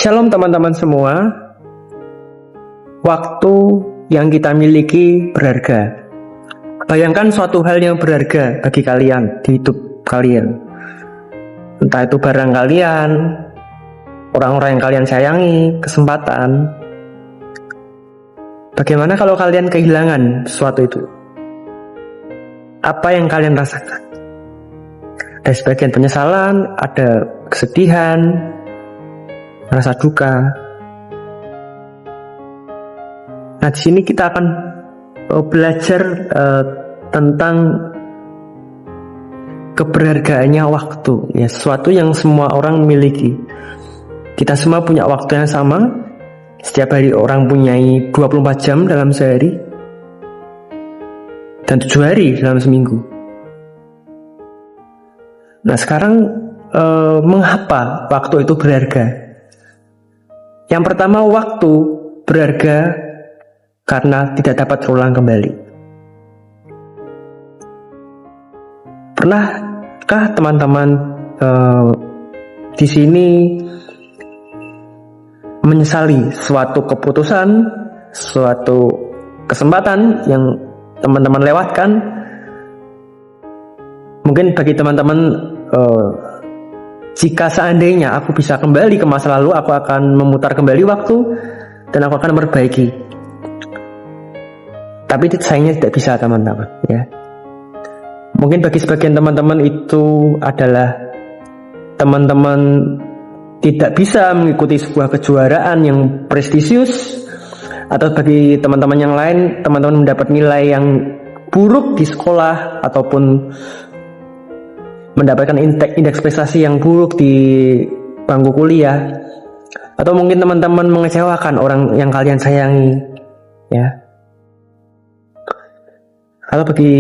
Shalom teman-teman semua. Waktu yang kita miliki berharga. Bayangkan suatu hal yang berharga bagi kalian di hidup kalian. Entah itu barang kalian, orang-orang yang kalian sayangi, kesempatan. Bagaimana kalau kalian kehilangan sesuatu itu? Apa yang kalian rasakan? Ada sebagian penyesalan, ada kesedihan, rasa duka. Nah, di sini kita akan belajar tentang keberhargaannya waktu, ya, sesuatu yang semua orang miliki. Kita semua punya waktu yang sama. Setiap hari orang punya 24 jam dalam sehari dan 7 hari dalam seminggu. Nah, sekarang mengapa waktu itu berharga? Yang pertama, waktu berharga karena tidak dapat terulang kembali. Pernahkah teman-teman di sini menyesali suatu keputusan, suatu kesempatan yang teman-teman lewatkan? Mungkin bagi teman-teman, jika seandainya aku bisa kembali ke masa lalu, aku akan memutar kembali waktu dan aku akan memperbaiki. Tapi sayangnya tidak bisa, teman-teman, ya. Mungkin bagi sebagian teman-teman itu adalah teman-teman tidak bisa mengikuti sebuah kejuaraan yang prestisius, atau bagi teman-teman yang lain, teman-teman mendapat nilai yang buruk di sekolah ataupun mendapatkan indeks prestasi yang buruk di bangku kuliah, atau mungkin teman-teman mengecewakan orang yang kalian sayangi, ya. Atau bagi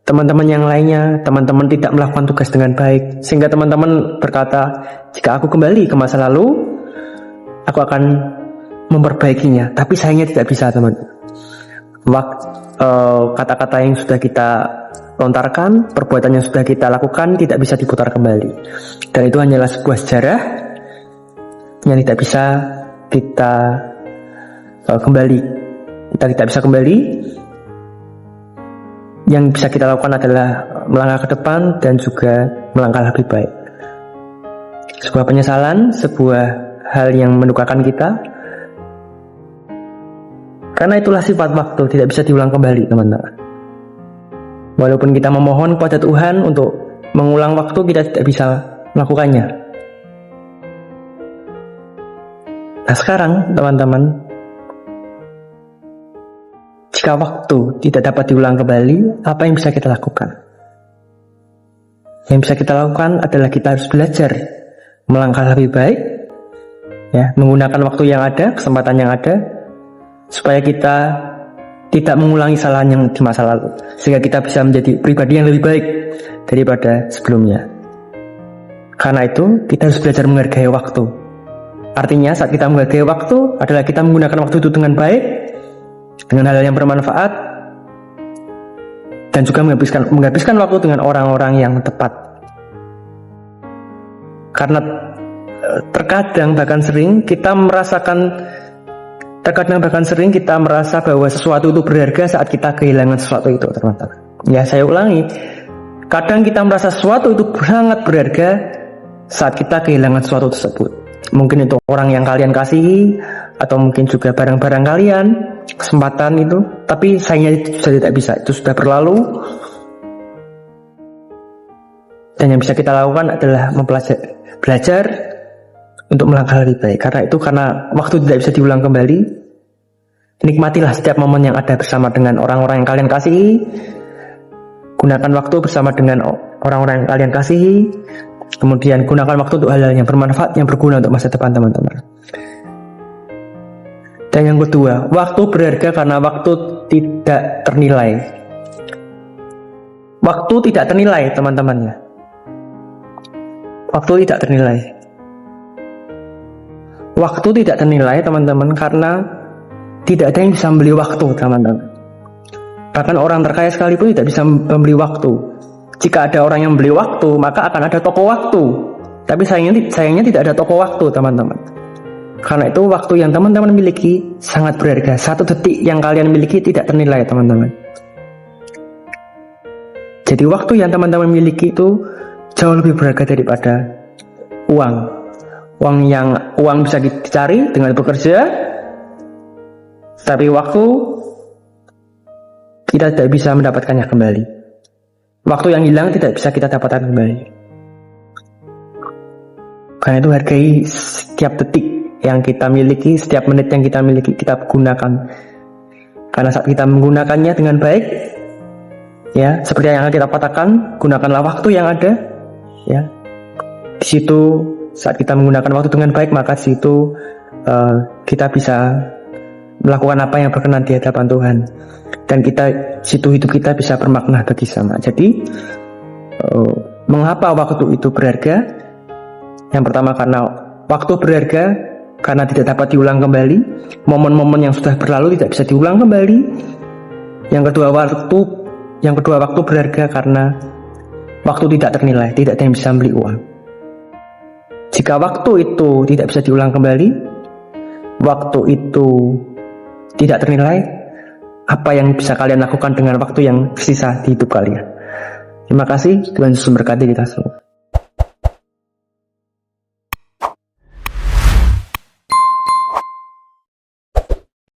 teman-teman yang lainnya, teman-teman tidak melakukan tugas dengan baik, sehingga teman-teman berkata, jika aku kembali ke masa lalu, aku akan memperbaikinya. Tapi sayangnya tidak bisa, teman. Kata-kata yang sudah kita lontarkan, perbuatan yang sudah kita lakukan tidak bisa diputar kembali. Dan itu hanyalah sebuah sejarah yang tidak bisa kita kembali. Kita tidak bisa kembali. Yang bisa kita lakukan adalah melangkah ke depan dan juga melangkah lebih baik. Sebuah penyesalan, sebuah hal yang mendukakan kita, karena itulah sifat waktu, tidak bisa diulang kembali, teman-teman. Walaupun kita memohon kepada Tuhan untuk mengulang waktu, kita tidak bisa melakukannya. Nah, sekarang, teman-teman, jika waktu tidak dapat diulang kembali, apa yang bisa kita lakukan? Yang bisa kita lakukan adalah kita harus belajar melangkah lebih baik, ya, menggunakan waktu yang ada, kesempatan yang ada, supaya kita tidak mengulangi kesalahan yang di masa lalu, sehingga kita bisa menjadi pribadi yang lebih baik daripada sebelumnya. Karena itu, kita harus belajar menghargai waktu. Artinya, saat kita menghargai waktu adalah kita menggunakan waktu itu dengan baik, dengan hal yang bermanfaat, dan juga menghabiskan waktu dengan orang-orang yang tepat. Karena terkadang bahkan sering kita merasa bahwa sesuatu itu berharga saat kita kehilangan sesuatu itu, teman-teman. Ya, saya ulangi, kadang kita merasa sesuatu itu sangat berharga saat kita kehilangan sesuatu tersebut. Mungkin itu orang yang kalian kasihi, atau mungkin juga barang-barang kalian, kesempatan itu. Tapi sayangnya itu sudah tidak bisa, itu sudah berlalu. Dan yang bisa kita lakukan adalah belajar untuk melangkah lebih baik. Karena waktu tidak bisa diulang kembali. Nikmatilah setiap momen yang ada bersama dengan orang-orang yang kalian kasihi. Gunakan waktu bersama dengan orang-orang yang kalian kasihi. Kemudian gunakan waktu untuk hal-hal yang bermanfaat, yang berguna untuk masa depan, teman-teman. Dan yang kedua, waktu berharga karena waktu tidak ternilai. Waktu tidak ternilai, teman-teman, ya. Waktu tidak ternilai. Waktu tidak ternilai, teman-teman, karena tidak ada yang bisa membeli waktu, teman-teman. Bahkan orang terkaya sekalipun tidak bisa membeli waktu. Jika ada orang yang membeli waktu, maka akan ada toko waktu Tapi sayangnya tidak ada toko waktu, teman-teman. Karena itu waktu yang teman-teman miliki sangat berharga. 1 detik yang kalian miliki tidak ternilai, teman-teman. Jadi waktu yang teman-teman miliki itu jauh lebih berharga daripada uang. Uang bisa dicari dengan bekerja, tapi waktu kita tidak bisa mendapatkannya kembali. Waktu yang hilang tidak bisa kita dapatkan kembali. Karena itu hargai setiap detik yang kita miliki, setiap menit yang kita miliki, kita gunakan. Karena saat kita menggunakannya dengan baik, ya, seperti yang kita katakan, gunakanlah waktu yang ada, ya. Di situ saat kita menggunakan waktu dengan baik, maka di situ kita bisa melakukan apa yang berkenan di hadapan Tuhan, dan situ hidup kita bisa bermakna bagi sama. Jadi mengapa waktu itu berharga? Yang pertama, karena waktu berharga karena tidak dapat diulang kembali. Momen-momen yang sudah berlalu tidak bisa diulang kembali. Yang kedua, waktu berharga karena waktu tidak ternilai, tidak ada yang bisa beli uang. Jika waktu itu tidak bisa diulang kembali, waktu itu tidak ternilai, apa yang bisa kalian lakukan dengan waktu yang tersisa di hidup kalian? Terima kasih, Tuhan Yesus memberkati kita semua.